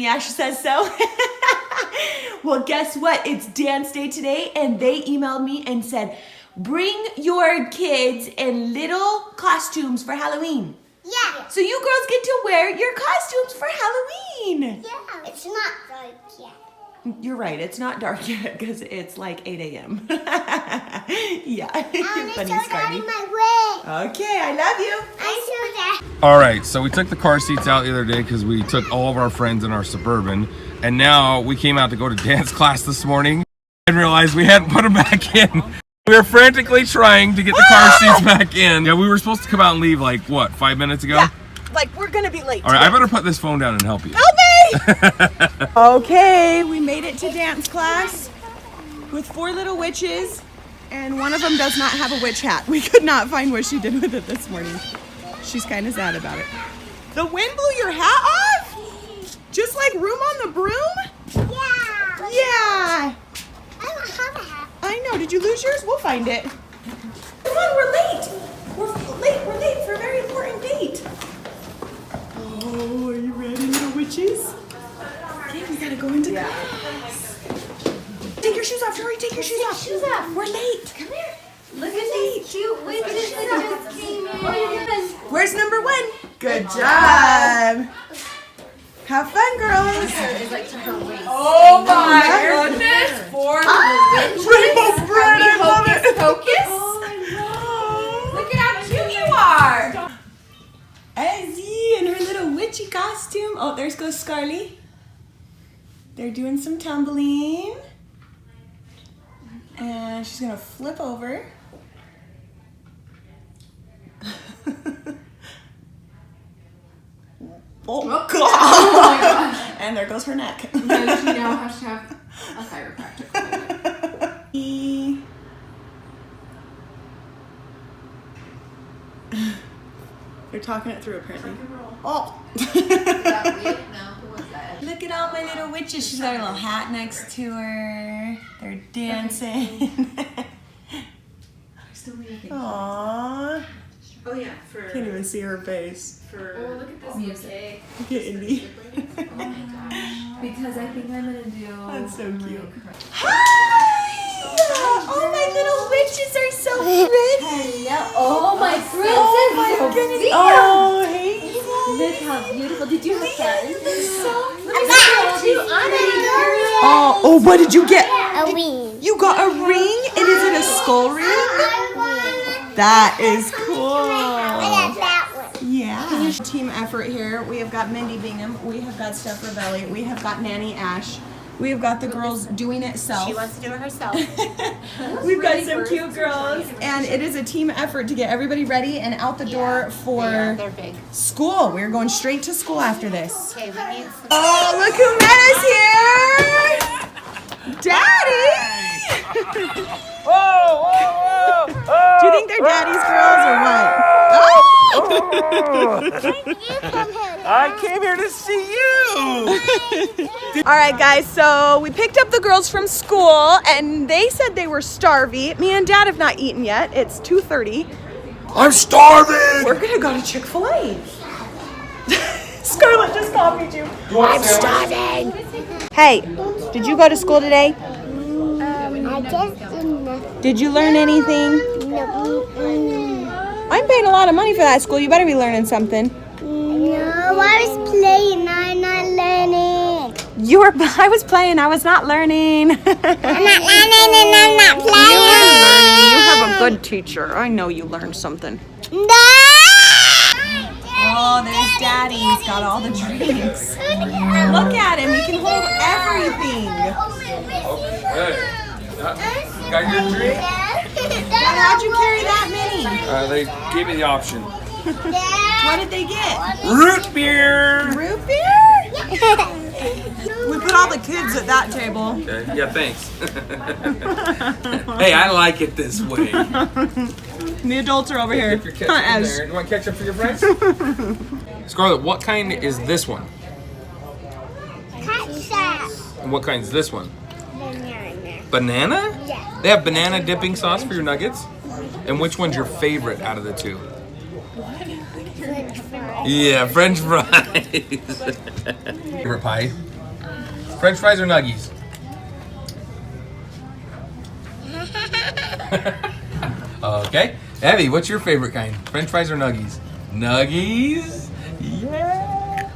Ash says so. Well, guess what? It's dance day today, and they emailed me and said, bring your kids in little costumes for Halloween. Yeah. So you girls get to wear your costumes for Halloween. Yeah. It's not dark yet. You're right, it's not dark yet because it's like 8 a.m. Yeah, funny, Scardy. Okay, I love you. I saw that. All right, so we took the car seats out the other day because we took all of our friends in our Suburban, and now we came out to go to dance class this morning and realized we hadn't put them back in. We were frantically trying to get the car seats back in. Yeah, we were supposed to come out and leave like, what, 5 minutes ago? Yeah, like we're gonna be late. All right, I better put this phone down and help you. Help me! Okay, we made it to dance class with 4 little witches, and one of them does not have a witch hat. We could not find what she did with it this morning. She's kind of sad about it. The wind blew your hat off? Just like room on the broom? Yeah. Yeah. I don't have a hat. I know. Did you lose yours? We'll find it. Come on, we're late. We're late for a very important date. Oh, are you ready, little witches? Okay, we gotta go into class. Take your shoes off, hurry, take your shoes off. Shoes off. We're late. Come here. Look at these cute witches that just came in. Where's number 1? Good job. Have fun, girls. It's like to her waist. Oh my goodness! For the Rainbow bread, I love it. Focus. Oh, I Look at how cute you are. Ezzy in her little witchy costume. Oh, there goes Scarly. They're doing some tumbling. And she's gonna flip over. Oh God! Oh my gosh. And there goes her neck. Does she now has to have a chiropractic? They're talking it through apparently. Oh! Look at all my little witches. She's got her little hat next to her. They're dancing. Aww. Oh yeah, for Can't even see her face. oh look at this music. Look at Indy. Oh my gosh. Because I think I'm gonna do. That's so cute. Hi! Oh, my little witches are so pretty. Oh, my princess. Oh my goodness. Oh, hey. Look how beautiful. Did you have fun? Oh, what did you get? A ring. You got a ring? And is it a skull ring? That is cool. I got that one. Yeah. Team effort here. We have got Mindy Bingham. We have got Steph Ravelli. We have got Nanny Ash. We have got the girls doing it self. She wants to do it herself. We've got some cute girls. And it is a team effort to get everybody ready and out the door for They're big. school. We're going straight to school after this. Okay, we need some. Oh, look who met us here! Daddy! Do you think they're daddy's girls or what? Oh! I came here to see you! All right, guys, so we picked up the girls from school, and they said they were starving. Me and Dad have not eaten yet. It's 2:30. I'm starving! We're gonna go to Chick-fil-A. Scarlett just copied you. I'm starving. Hey, did you go to school today? I just did nothing. Did you learn anything? I'm paying a lot of money for that school. You better be learning something. No, I was playing. I'm not learning. I was playing. I was not learning. I'm not learning and I'm not You playing. have a good teacher. I know you learned something. No! Oh, there's Daddy. He's got all the drinks. Look at him. He can hold everything. Hey, got your drink? How'd you carry that many? They gave me the option. What did they get? Root beer! Root beer? We put all the kids at that table. Yeah, thanks. Hey, I like it this way. The adults are over here. Get your ketchup in there. You want ketchup for your friends? Scarlett, what kind is this one? And what kind is this one? Banana? Yeah. They have banana dipping sauce for your nuggets? And which one's your favorite out of the two? Yeah, French fries. Favorite pie? French fries or nuggies? Okay. Evie, what's your favorite kind? French fries or nuggies? Nuggies? Yeah.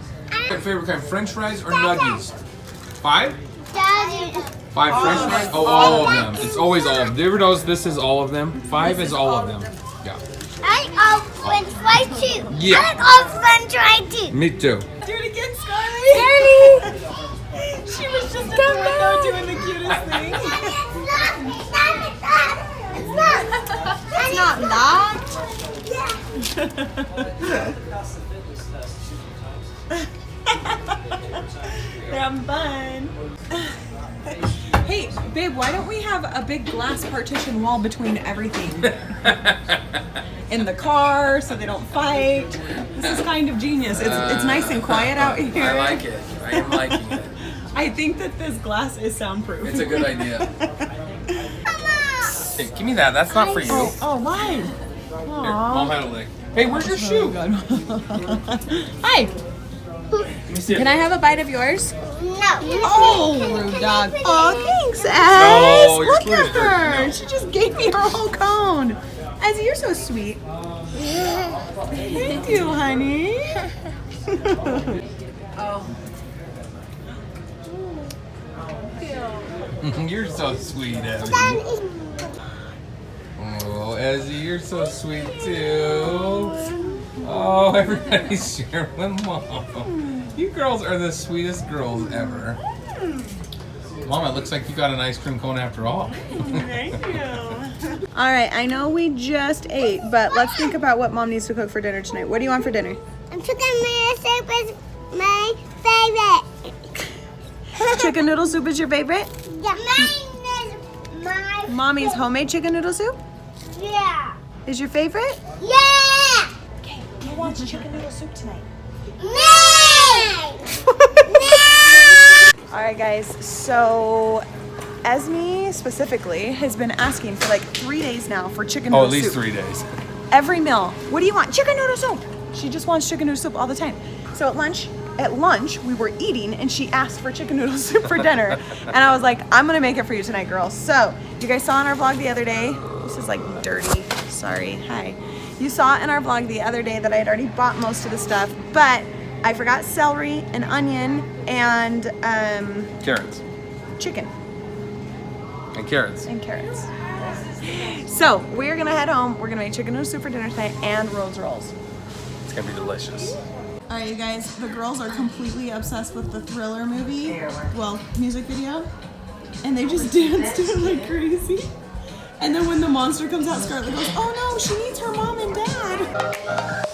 Favorite kind, French fries or nuggies? 5? Daddy. 5 French fries? Oh, all of them. It's always all of them. Do you ever notice this is all of them? 5 is all of them. Yeah. I like all French fries too. Yeah. I like all French fries too. Me too. Do it again, Scarlett. She was just in the window doing the cutest thing. It's not locked. They're having fun. Hey, babe, why don't we have a big glass partition wall between everything? In the car so they don't fight. This is kind of genius. It's nice and quiet out here. I like it. I am liking it. I think that this glass is soundproof. It's a good idea. Hey, give me that. That's not for you. Oh, mine. Here, Mom had a lick. Hey, where's your shoe? Hi. Let me see it. Can I have a bite of yours? No. Oh, rude dog. Oh, thanks, Ez. No, your Look food at is dirty. her. No. She just gave me her whole cone. Ezzy, you're so sweet. Thank you, honey. You're so sweet, Evie. Oh, Ezzy, you're so sweet too. Oh, everybody's sharing with Mom. You girls are the sweetest girls ever. Mom, it looks like you got an ice cream cone after all. Thank you. All right, I know we just ate, but let's think about what Mom needs to cook for dinner tonight. What do you want for dinner? I'm chicken noodle soup is my favorite. Chicken noodle soup is your favorite? Yeah. Mine is my Mommy's homemade chicken noodle soup Yeah. is your favorite? Yeah. Okay, who wants chicken noodle soup tonight? Me. All right, guys, so Esme specifically has been asking for like 3 days now for chicken noodle Oh, at least soup. 3 days. Every meal. What do you want? Chicken noodle soup. She just wants chicken noodle soup all the time. So at lunch we were eating and she asked for chicken noodle soup for dinner. And I was like, I'm gonna make it for you tonight, girls. So you guys saw in our vlog the other day, this is like dirty, sorry, hi. You saw in our vlog the other day that I had already bought most of the stuff, but I forgot celery and onion and Carrots. chicken And carrots. and carrots. So we're gonna head home. We're gonna make chicken noodle soup for dinner tonight and Rhodes rolls. It's gonna be delicious. All right, you guys, the girls are completely obsessed with the Thriller movie, well, music video, and they just dance to it like crazy. And then when the monster comes out, Scarlett goes, oh no, she needs her mom and dad.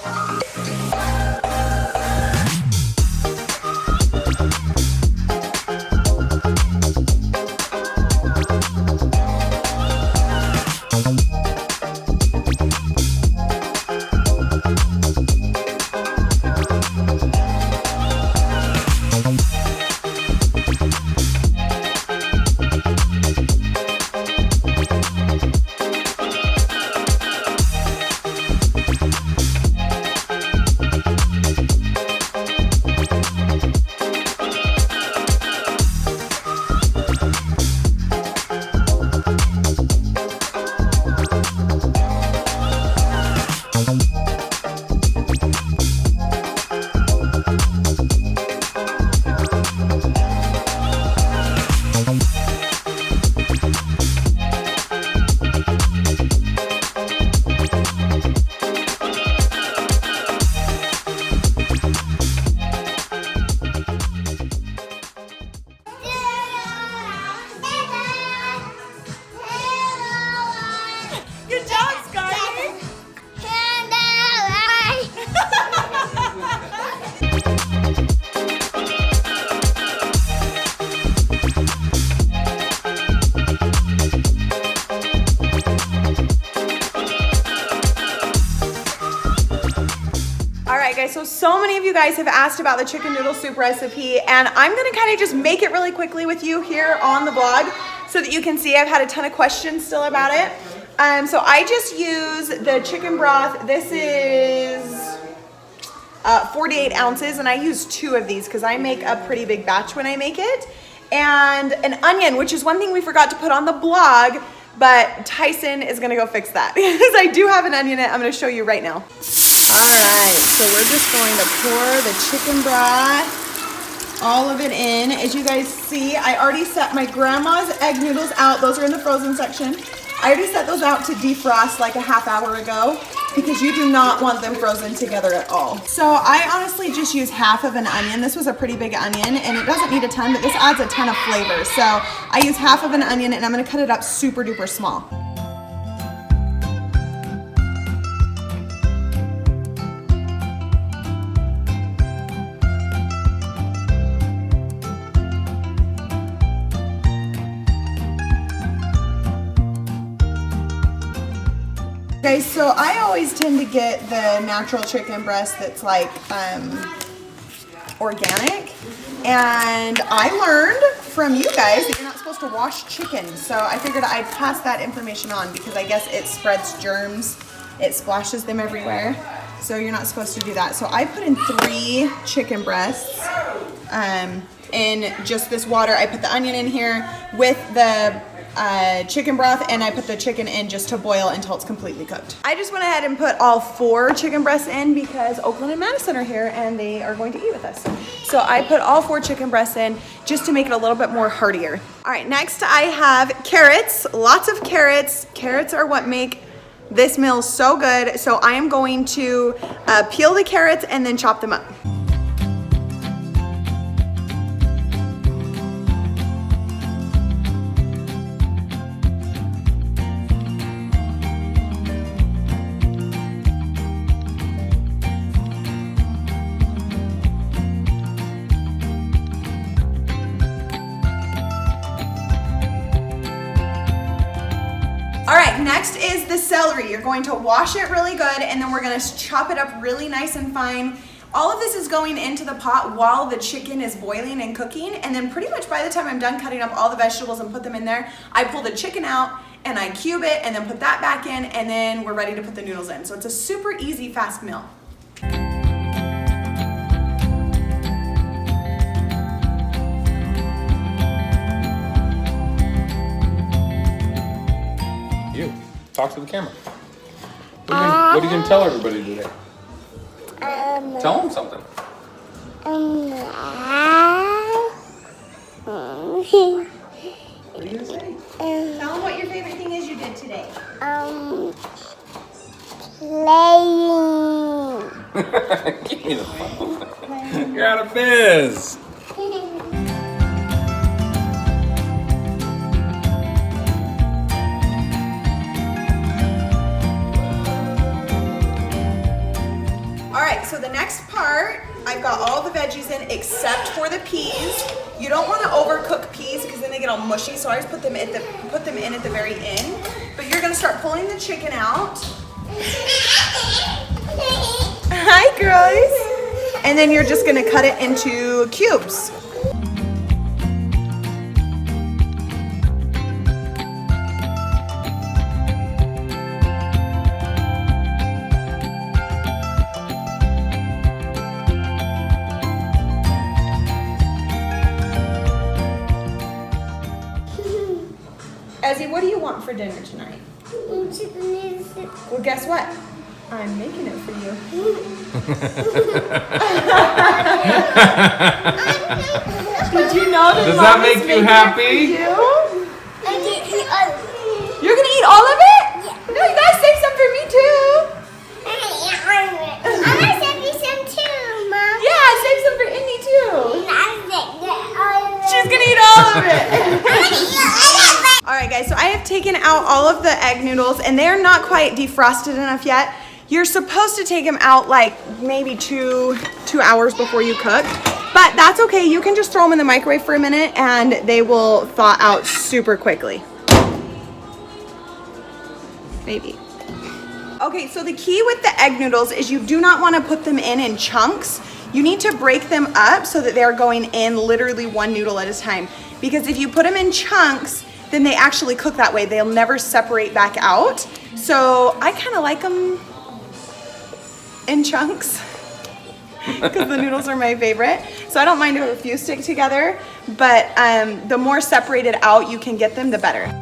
Good job, Scarlett. All right, guys, so many of you guys have asked about the chicken noodle soup recipe, and I'm gonna kind of just make it really quickly with you here on the vlog so that you can see I've had a ton of questions still about it. So I just use the chicken broth. This is 48 ounces, and I use 2 of these because I make a pretty big batch when I make it. and an onion, which is one thing we forgot to put on the blog, but Tyson is gonna go fix that because I do have an onion in it. I'm gonna show you right now. All right, so we're just going to pour the chicken broth, all of it in. As you guys see, I already set my grandma's egg noodles out. Those are in the frozen section. I already set those out to defrost like a half hour ago because you do not want them frozen together at all. So I honestly just use half of an onion. This was a pretty big onion and it doesn't need a ton, but this adds a ton of flavor. So I use half of an onion and I'm gonna cut it up super duper small. Okay, so I always tend to get the natural chicken breast that's like organic, and I learned from you guys that you're not supposed to wash chicken, so I figured I'd pass that information on because I guess it spreads germs, it splashes them everywhere, so you're not supposed to do that. So I put in 3 chicken breasts in just this water. I put the onion in here with the chicken broth, and I put the chicken in just to boil until it's completely cooked. I just went ahead and put all 4 chicken breasts in because Oakland and Madison are here and they are going to eat with us. So I put all 4 chicken breasts in just to make it a little bit more heartier. All right, next I have carrots, lots of carrots. Carrots are what make this meal so good. So I am going to peel the carrots and then chop them up. All right, next is the celery. You're going to wash it really good and then we're gonna chop it up really nice and fine. All of this is going into the pot while the chicken is boiling and cooking, and then pretty much by the time I'm done cutting up all the vegetables and put them in there, I pull the chicken out and I cube it and then put that back in, and then we're ready to put the noodles in. So it's a super easy, fast meal. You, talk to the camera. What are you gonna tell everybody today? Tell them something. What What are you gonna say? Tell them what your favorite thing is you did today. Playing. Give me the phone. You're out of biz. So the next part, I've got all the veggies in except for the peas. You don't want to overcook peas because then they get all mushy, so I just put them in at the very end. But you're gonna start pulling the chicken out. Hi, girls. And then you're just gonna cut it into cubes. Ezzy, what do you want for dinner tonight? Well, guess what? I'm making it for you. Did you know that Does that make you happy? You're gonna eat all of it? Yeah. No, you gotta save some for me too. I'm gonna save you some too, Mom. Yeah, save some for Indy too. She's gonna eat all of it. All right, guys, so I have taken out all of the egg noodles and they're not quite defrosted enough yet. You're supposed to take them out like maybe two hours before you cook, but that's okay. You can just throw them in the microwave for a minute and they will thaw out super quickly. Maybe. Okay, so the key with the egg noodles is you do not want to put them in chunks. You need to break them up so that they're going in literally one noodle at a time. Because if you put them in chunks, then they actually cook that way. They'll never separate back out. So I kind of like them in chunks because the noodles are my favorite. So I don't mind if a few stick together, but the more separated out you can get them, the better.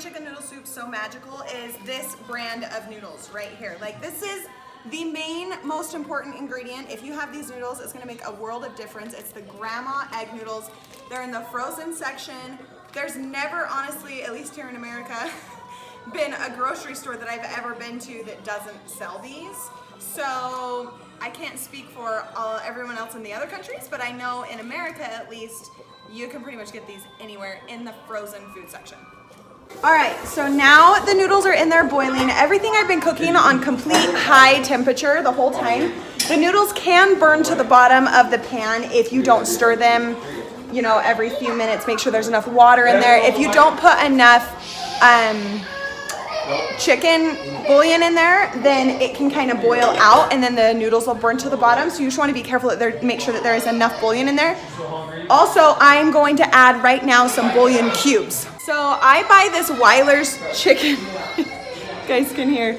Chicken noodle soup so magical is this brand of noodles right here. Like, this is the main most important ingredient. If you have these noodles, it's gonna make a world of difference. It's the grandma egg noodles. They're in the frozen section. There's never, honestly, at least here in America, been a grocery store that I've ever been to that doesn't sell these. So I can't speak for everyone else in the other countries, but I know in America at least, you can pretty much get these anywhere in the frozen food section. All right, so now the noodles are in there boiling. Everything I've been cooking on complete high temperature the whole time. The noodles can burn to the bottom of the pan if you don't stir them, you know, every few minutes. Make sure there's enough water in there. If you don't put enough chicken bouillon in there, then it can kind of boil out and then the noodles will burn to the bottom. So you just want to be careful that make sure that there is enough bouillon in there. Also, I'm going to add right now some bouillon cubes. So I buy this Weiler's chicken. You guys can hear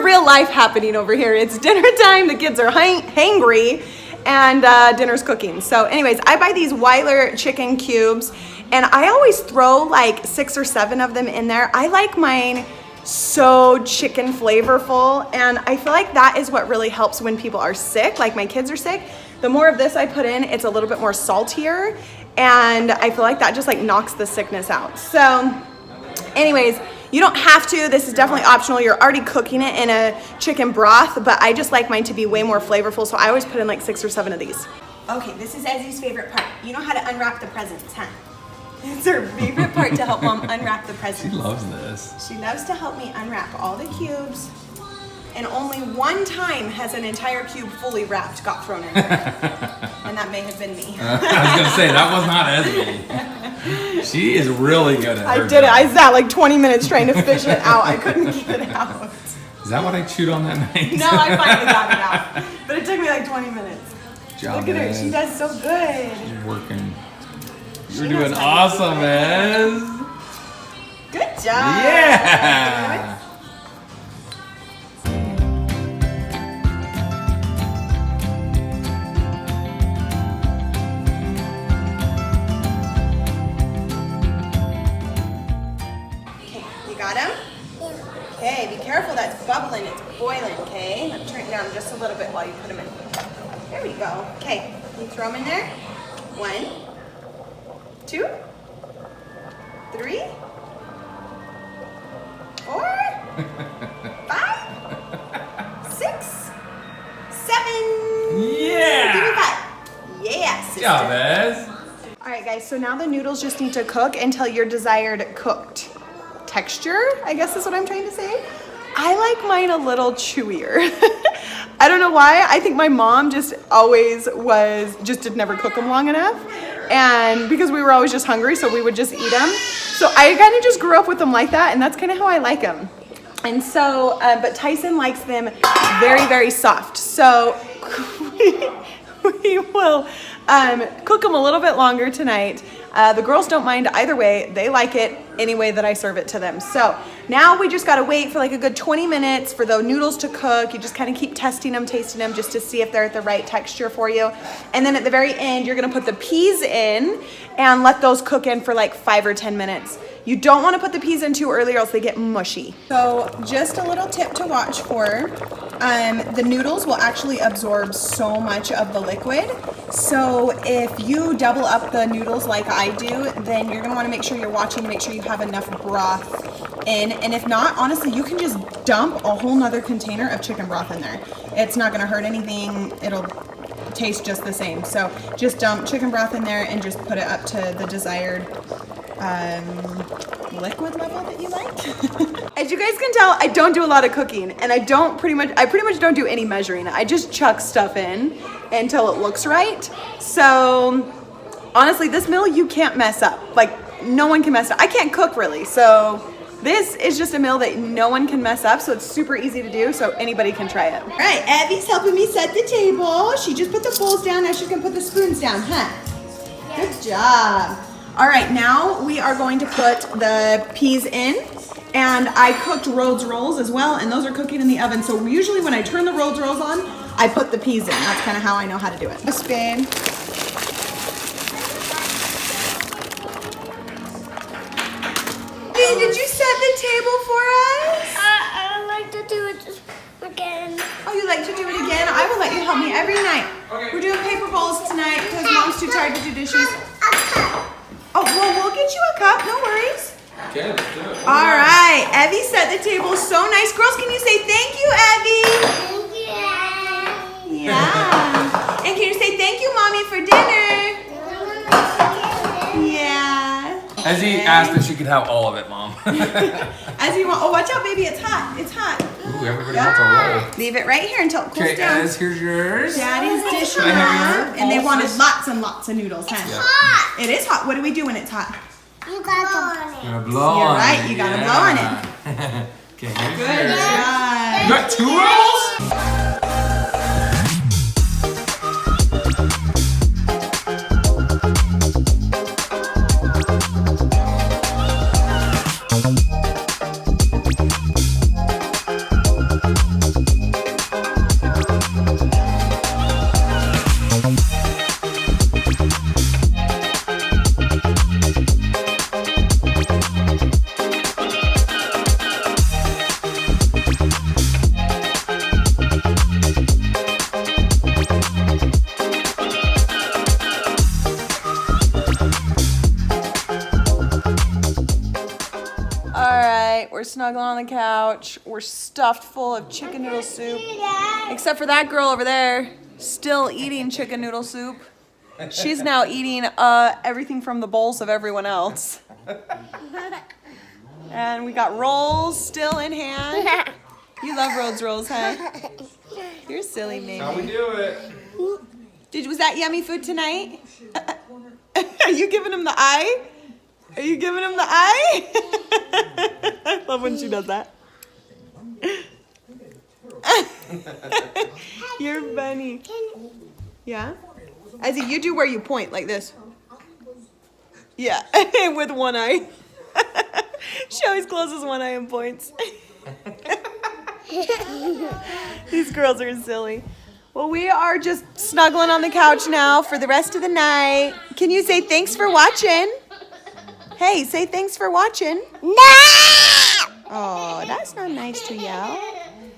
real life happening over here. It's dinner time, the kids are hangry, and dinner's cooking. So anyways, I buy these Weiler chicken cubes, and I always throw like 6 or 7 of them in there. I like mine so chicken flavorful, and I feel like that is what really helps when people are sick, like my kids are sick. The more of this I put in, it's a little bit more saltier, and I feel like that just like knocks the sickness out. So anyways, you don't have to. This is definitely optional. You're already cooking it in a chicken broth, but I just like mine to be way more flavorful, so I always put in like 6 or 7 of these. Okay, this is Ezzy's favorite part. You know how to unwrap the presents, huh? It's her favorite part to help Mom unwrap the presents. She loves this. She loves to help me unwrap all the cubes. And only one time has an entire cube fully wrapped got thrown in there. And that may have been me. I was gonna say, that was not Esme. She is really good at her I did it. I sat like 20 minutes trying to fish it out. I couldn't get it out. Is that what I chewed on that night? No, I finally got it out. But it took me like 20 minutes. Job, look at her. She does so good. You're working. You're doing awesome, Ez. Good job. Yeah. Got him? Okay, be careful, that's bubbling, it's boiling, okay? Let me turn it down just a little bit while you put them in. There we go. Okay, you throw them in there. 1, 2, 3, 4, 5, 6, 7. Yeah! Give me 5. Yeah, sister. Good job, Ez. All right, guys, so now the noodles just need to cook until your desired cooked texture, I guess is what I'm trying to say. I like mine a little chewier. I don't know why. I think my mom just did never cook them long enough. And because we were always just hungry, so we would just eat them. So I kind of just grew up with them like that, and that's kind of how I like them. And so, but Tyson likes them very, very soft. So we will cook them a little bit longer tonight. The girls don't mind either way. They like it any way that I serve it to them. So now we just gotta wait for like a good 20 minutes for the noodles to cook. You just kind of keep testing them, tasting them just to see if they're at the right texture for you. And then at the very end, you're gonna put the peas in and let those cook in for like 5 or 10 minutes. You don't want to put the peas in too early or else they get mushy. So just a little tip to watch for. The noodles will actually absorb so much of the liquid. So if you double up the noodles like I do, then you're gonna wanna make sure you're watching to make sure you have enough broth in. And if not, honestly, you can just dump a whole nother container of chicken broth in there. It's not gonna hurt anything. It'll taste just the same. So just dump chicken broth in there and just put it up to the desired liquid level that you like. As you guys can tell, I don't do a lot of cooking, and I pretty much don't do any measuring. I just chuck stuff in until it looks right. So Honestly, this meal you can't mess up. Like, no one can mess up. I can't cook really, so this is just a meal that no one can mess up, so it's super easy to do, so anybody can try it. All right, Evie's helping me set the table. She just put the bowls down, now she's gonna put the spoons down, huh? Good job. All right, now we are going to put the peas in, and I cooked Rhodes rolls as well, and those are cooking in the oven, so usually when I turn the Rhodes rolls on, I put the peas in. That's kind of how I know how to do it. A spin. Did you set the table for us? I like to do it again. Oh, you like to do it again? I will let you help me every night. Okay. We're doing paper bowls tonight because Mom's too tired to do dishes. Oh, well, we'll get you a cup. No worries. Okay, let's do it. All right. Evie set the table so nice. Girls, can you say thank you, Evie? Thank you. Yeah. And can you say thank you, Mommy, for dinner? Yeah. As he asked if she could have all of it, Mom. As you want. Oh, watch out, baby. It's hot. It's hot. Ooh, everybody wants a roll. Leave it right here until it cools Okay, down. Ez, here's yours. Daddy's dishing Can I have up, yours? and they wanted Also? lots and lots of noodles, huh? Yeah. Hot. It is hot. What do we do when it's hot? You got to blow on it. Gonna blow You're on right, it. you gotta blow on it. Okay, here's Good yours. job. You got 2 rolls? We're snuggling on the couch. We're stuffed full of chicken noodle soup. Except for that girl over there, still eating chicken noodle soup. She's now eating everything from the bowls of everyone else. And we got rolls still in hand. You love Rhodes rolls, huh? You're silly, maybe. How we do it? Was that yummy food tonight? Are you giving him the eye? Are you giving him the eye? I love when she does that. You're funny. Yeah? Izzy, you do where you point, like this. Yeah, with one eye. She always closes one eye and points. These girls are silly. Well, we are just snuggling on the couch now for the rest of the night. Can you say thanks for watching? Hey, say thanks for watching. No! Oh, that's not nice to yell.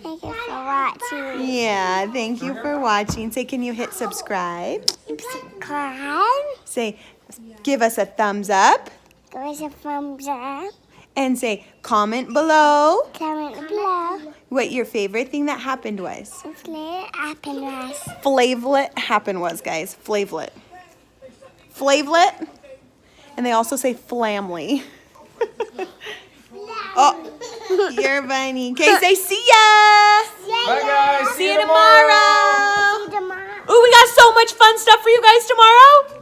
Thank you for watching. Yeah, thank you for watching. Say, can you hit subscribe? Subscribe. Say, give us a thumbs up. Give us a thumbs up. And say, comment below Comment below. what your favorite thing that happened was. Flavlet Happened was, guys. Flavlet. Flavlet. And they also say flamly. Oh, you're funny. Okay, say see ya. Bye, guys. See you tomorrow. See you tomorrow. Ooh, we got so much fun stuff for you guys tomorrow.